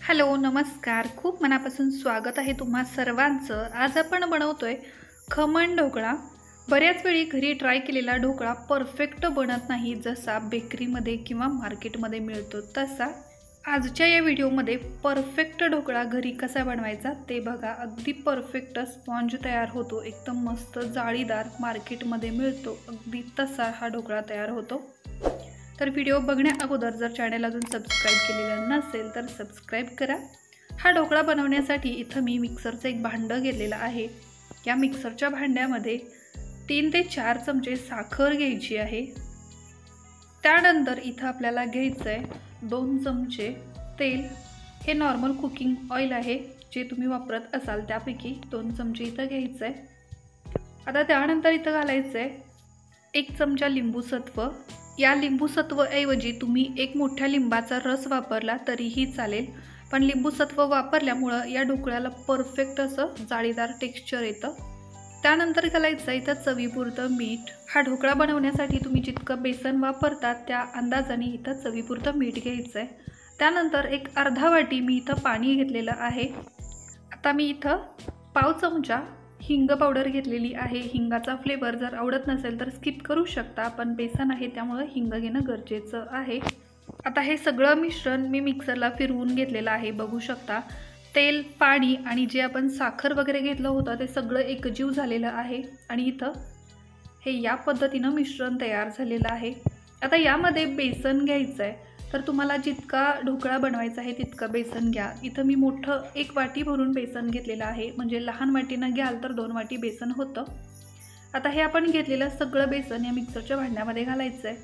Hello नमस्कार, खूप मनापासून स्वागत आहे तुम्हा सर्वांचं। आज आपण बनवतोय खमण ढोकळा। बऱ्याच वेळी घरी ट्राय केलेला ढोकळा परफेक्ट बनत नाही, जसा बेकरीमध्ये किंवा मार्केटमध्ये मिळतो तसा। आजच्या या व्हिडिओमध्ये परफेक्ट ढोकळा घरी कसा बनवायचा ते बघा। अगदी परफेक्ट स्पॉन्ज तयार होतो, एकदम मस्त जाळीदार, मार्केटमध्ये मिळतो अगदी तसा हा ढोकळा तयार होतो। तर व्हिडिओ बघण्या अगोदर जर चॅनल अजून सबस्क्राइब केलेलं नसेल तर सबस्क्राइब करा। हा ढोकळा बनवण्यासाठी इथं मी मिक्सरचं एक भांडं घेतलेलं आहे। या मिक्सरच्या भांड्यामध्ये 3 ते 4 चमचे साखर घ्यायची आहे। त्यानंतर इथं आपल्याला घ्यायचं आहे 2 चमचे तेल। हे नॉर्मल कुकिंग ऑइल आहे, जे तुम्ही वापरत असाल त्यापैकी 2 चमचे इथं घ्यायचं आहे। आता त्यानंतर इथं घालायचं आहे 1 चमचा लिंबू सत्व। या लिंबू सत्व ऐवजी तुम्ही 1 मोठ्या लिंबाचा रस वापरला तरीही चालेल, पण लिंबू सत्व वापरल्यामुळे या ढोकळ्याला परफेक्ट असं जाळीदार टेक्स्चर येतं। त्यानंतर घालायचं इथं चवीपुरतं मीठ। हा ढोकळा बनवण्यासाठी तुम्ही जितकं बेसन वापरता त्या अंदाजाने इथं चवीपुरतं मीठ घ्यायचं आहे। त्यानंतर एक अर्धा वाटी मी इथं पाणी घेतलेलं आहे। आता मी इथं पाव चमचा हिंग पावडर घेतलेली आहे। हिंगाचा फ्लेवर जर आवडत नसेल तर स्किप करू शकता, पण बेसन आहे त्यामुळे हिंग घेणं गरजेचं आहे। आता हे सगळं मिश्रण मी मिक्सरला फिरवून घेतलेलं आहे, बघू शकता। तेल, पाणी आणि जे आपण साखर वगैरे घेतलं होतं ते सगळं एकजीव झालेलं आहे आणि इथं हे या पद्धतीनं मिश्रण तयार झालेलं आहे। आता यामध्ये बेसन घ्यायचं आहे, तर तुम्हाला जितका ढोकळा बनवायचा आहे तितकं बेसन घ्या। इथं मी मोठं 1 वाटी भरून बेसन घेतलेलं आहे, म्हणजे लहान वाटीनं घ्याल तर 2 वाटी बेसन होतं। आता हे आपण घेतलेलं सगळं बेसन या मिक्सरच्या भांड्यामध्ये घालायचं आहे।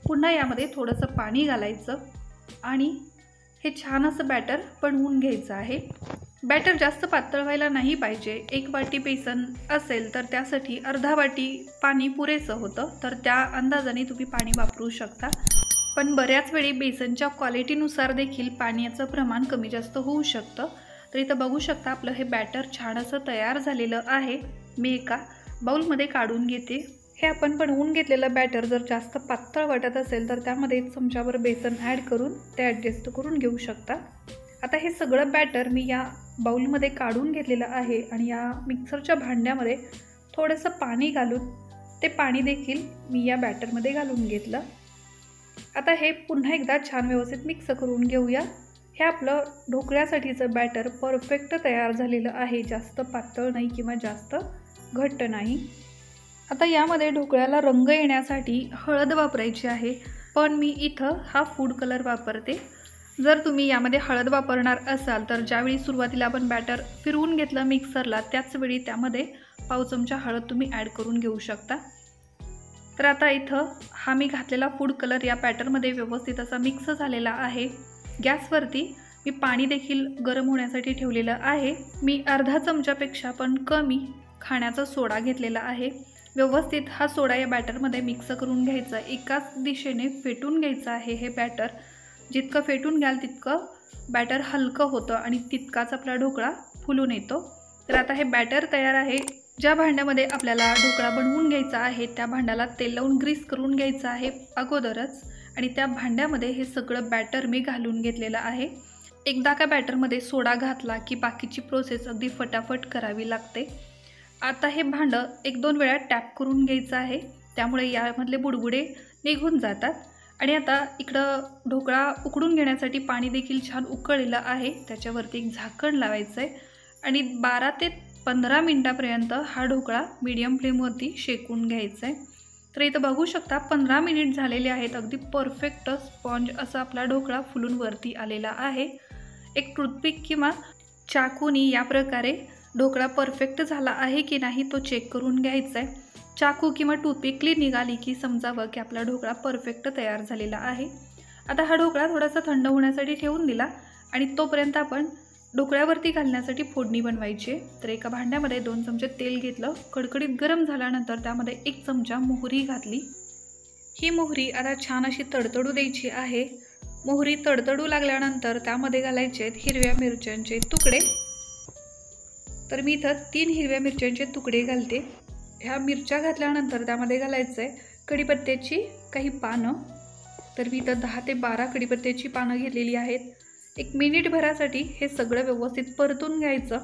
पुन्हा यामध्ये थोडंसं पाणी घालायचं आणि हे छान असं बॅटर बनवून घ्यायचं आहे। बॅटर जास्त पातळ व्हायला नाही पाहिजे। 1 वाटी बेसन असेल तर त्यासाठी अर्धा वाटी पाणी पुरेसं होतं, तर त्या अंदाजाने तुम्ही पाणी वापरू शकता। पण बऱ्याच वेळी बेसनच्या क्वालिटीनुसार देखील पाण्याचं प्रमाण कमी जास्त होऊ शकतं। तर इथं बघू शकता आपलं हे बॅटर छान असं तयार झालेलं आहे। मी एका बाउलमध्ये काढून घेते। हे आपण बनवून घेतलेलं बॅटर जर जास्त पातळ वाटत असेल तर त्यामध्ये 1 चमचाभर बेसन ॲड करून ते ॲडजस्ट करून घेऊ शकता। आता हे सगळं बॅटर मी या बाउलमध्ये काढून घेतलेलं आहे आणि या मिक्सरच्या भांड्यामध्ये थोडंसं पाणी घालून ते पाणी देखील मी या बॅटरमध्ये घालून घेतलं। आता हे पुन्हा एकदा छान व्यवस्थित मिक्स करून घेऊया। हे आपलं ढोकळ्यासाठीचं बॅटर परफेक्ट तयार झालेलं आहे, जास्त पातळ नाही किंवा जास्त घट्ट नाही। आता यामध्ये ढोकळ्याला रंग येण्यासाठी हळद वापरायची आहे, पण मी इथं हा फूड कलर वापरते। जर तुम्ही यामध्ये हळद वापरणार असाल तर ज्यावेळी सुरुवातीला आपण बॅटर फिरवून घेतलं मिक्सरला त्याच वेळी त्यामध्ये पाव चमचा हळद तुम्ही ॲड करून घेऊ शकता। तर आता इथं हा मी घातलेला फूड कलर या बॅटरमध्ये व्यवस्थित असा मिक्स झालेला आहे। गॅसवरती मी पाणी देखील गरम होण्यासाठी ठेवलेलं आहे। मी अर्धा चमचापेक्षा पण कमी खाण्याचा सोडा घेतलेला आहे। व्यवस्थित हा सोडा या बॅटरमध्ये मिक्स करून घ्यायचा। एकाच दिशेने फेटून घ्यायचं आहे हे बॅटर। जितकं फेटून घ्याल तितकं बॅटर हलकं होतं आणि तितकाच आपला ढोकळा फुलून येतो। तर आता हे बॅटर तयार आहे। ज्या भांड्यामध्ये आपल्याला ढोकळा बनवून घ्यायचा आहे त्या भांड्याला तेल लावून ग्रीस करून घ्यायचं आहे अगोदरच, आणि त्या भांड्यामध्ये हे सगळं बॅटर मी घालून घेतलेलं आहे। एकदा का बॅटरमध्ये सोडा घातला की बाकीची प्रोसेस अगदी फटाफट करावी लागते। आता हे भांडं 1-2 वेळा टॅप करून घ्यायचं आहे, त्यामुळे यामधले बुडबुडे निघून जातात। आणि आता इकडं ढोकळा उकडून घेण्यासाठी पाणी देखील छान उकळलेलं आहे, त्याच्यावरती एक झाकण लावायचं आहे आणि 12 ते 15 मिनिटापर्यंत हा ढोकळा मीडियम फ्लेमवरती शेकून घ्यायचा आहे। तर इथं बघू शकता 15 मिनिट झालेले आहेत। अगदी परफेक्ट स्पॉन्ज असा आपला ढोकळा फुलून वरती आलेला आहे। एक टूथपिक किंवा चाकूनी या प्रकारे ढोकळा परफेक्ट झाला आहे की नाही तो चेक करून घ्यायचा आहे। चाकू किंवा टूथपिक क्लीन निघाली की समजावं की आपला ढोकळा परफेक्ट तयार झालेला आहे। आता हा ढोकळा थोडासा थंड होण्यासाठी ठेवून दिला आणि तोपर्यंत आपण ढोकळ्यावरती घालण्यासाठी फोडणी बनवायची। तर एका भांड्यामध्ये 2 चमचे तेल घेतलं। कडकडीत गरम झाल्यानंतर त्यामध्ये 1 चमचा मोहरी घातली। ही मोहरी आता छान अशी तडतडू द्यायची आहे। मोहरी तडतडू लागल्यानंतर त्यामध्ये घालायचे आहेत हिरव्या मिरच्यांचे तुकडे। तर मी इथं 3 हिरव्या मिरच्यांचे तुकडे घालते। ह्या मिरच्या घातल्यानंतर त्यामध्ये घालायचं आहे कढीपत्त्याची काही पानं। तर मी इथं 10 ते 12 कढीपत्त्याची पानं घेतलेली आहेत। 1 मिनिटभरासाठी हे सगळं व्यवस्थित परतून घ्यायचं।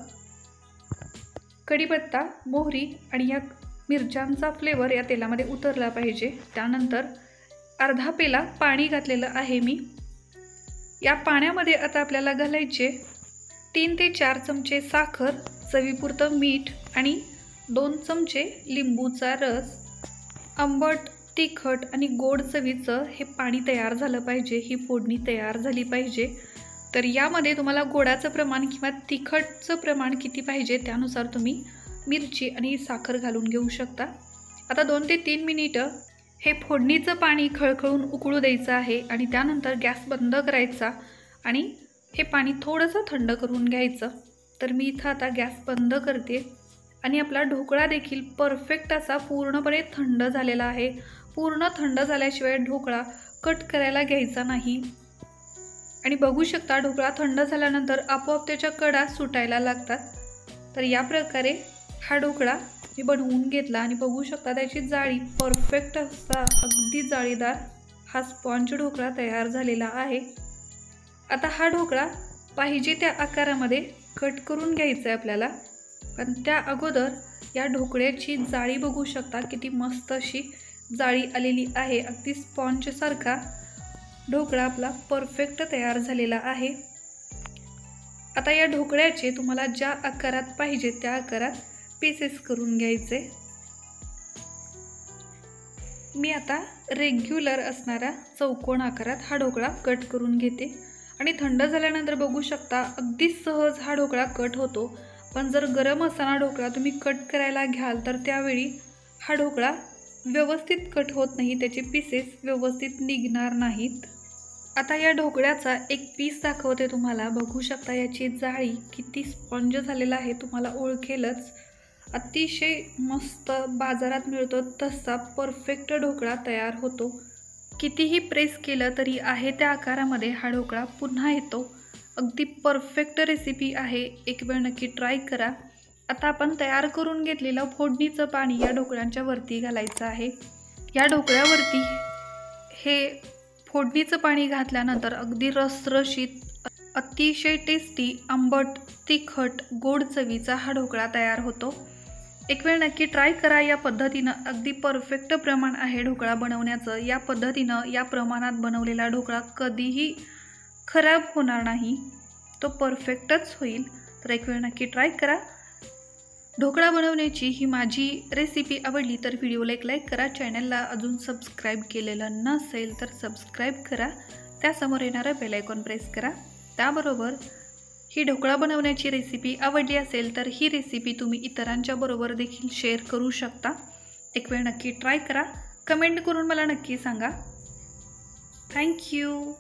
कढीपत्ता, मोहरी आणि या मिरच्यांचा फ्लेवर या तेलामध्ये उतरला पाहिजे। त्यानंतर अर्धा पेला पाणी घातलेलं आहे मी। या पाण्यामध्ये आता आपल्याला घालायचे 3 ते 4 चमचे साखर, चवीपुरतं मीठ आणि 2 चमचे लिंबूचा रस। आंबट, तिखट आणि गोड चवीचं हे पाणी तयार झालं पाहिजे, ही फोडणी तयार झाली पाहिजे। तर यामध्ये तुम्हाला गोडाचं प्रमाण किंवा तिखटचं प्रमाण किती पाहिजे त्यानुसार तुम्ही मिरची आणि साखर घालून घेऊ शकता। आता 2 ते 3 मिनिटं हे फोडणीचं पाणी खळखळून उकळू द्यायचं आहे आणि त्यानंतर गॅस बंद करायचा आणि हे पाणी थोडंसं थंड करून घ्यायचं। तर मी इथं आता गॅस बंद करते आणि आपला ढोकळा देखील परफेक्ट असा पूर्णपणे थंड झालेला आहे। पूर्ण थंड झाल्याशिवाय ढोकळा कट करायला घ्यायचा नाही। आणि बघू शकता ढोकळा थंड झाल्यानंतर आपोआप त्याच्या कडा सुटायला लागतात। तर या प्रकारे हा ढोकळा मी बनवून घेतला आणि बघू शकता त्याची जाळी परफेक्ट असा अगदी जाळीदार हा स्पॉन्ज ढोकळा तयार झालेला आहे। आता हा ढोकळा पाहिजे त्या आकारामध्ये कट करून घ्यायचा आहे आपल्याला, पण त्या अगोदर या ढोकळ्याची जाळी बघू शकता किती मस्त अशी जाळी आलेली आहे। अगदी स्पॉन्जसारखा ढोकळा आपला परफेक्ट तयार झालेला आहे। आता या ढोकळ्याचे तुम्हाला ज्या आकारात पाहिजे त्या आकारात पीसेस करून घ्यायचे। मी आता रेग्युलर असणारा चौकोन आकारात हा ढोकळा कट करून घेते आणि थंड झाल्यानंतर बघू शकता अगदी सहज हा ढोकळा कट होतो। पण जर गरम असताना ढोकळा तुम्ही कट करायला घ्याल तर त्यावेळी हा ढोकळा व्यवस्थित कट होत नाही, त्याचे पीसेस व्यवस्थित निघणार नाहीत। आता या ढोकळ्याचा एक पीस दाखवते तुम्हाला, बघू शकता याची जाळी किती स्पॉन्ज झालेला आहे, तुम्हाला ओळखेलच। अतिशय मस्त बाजारात मिळतो तसा परफेक्ट ढोकळा तयार होतो। कितीही प्रेस केलं तरी आहे त्या आकारामध्ये हा ढोकळा पुन्हा येतो। अगदी परफेक्ट रेसिपी आहे, एक वेळ नक्की ट्राय करा। आता आपण तयार करून घेतलेलं फोडणीचं पाणी या ढोकळ्यांच्या वरती घालायचं आहे। या ढोकळ्यावरती हे फोडणीचं पाणी घातल्यानंतर अगदी रसरशीत, अतिशय टेस्टी, आंबट, तिखट, गोड चवीचा हा ढोकळा तयार होतो। एक वेळ नक्की ट्राय करा या पद्धतीनं। अगदी परफेक्ट प्रमाण आहे ढोकळा बनवण्याचं। या पद्धतीनं या प्रमाणात बनवलेला ढोकळा कधीही खराब होणार नाही, तो परफेक्टच होईल। तर एक वेळ नक्की ट्राय करा। ढोकळा बनवण्याची ही माझी रेसिपी आवडली तर व्हिडिओला एक लाईक करा। चॅनलला अजून सबस्क्राईब केलेलं नसेल तर सबस्क्राईब करा। त्यासमोर येणारं बेल आयकॉन प्रेस करा। त्याबरोबर ही ढोकळा बनवण्याची रेसिपी आवडली असेल तर ही रेसिपी तुम्ही इतरांच्या बरोबर देखील शेअर करू शकता। एक वेळ नक्की ट्राय करा, कमेंट करून मला नक्की सांगा। थँक्यू।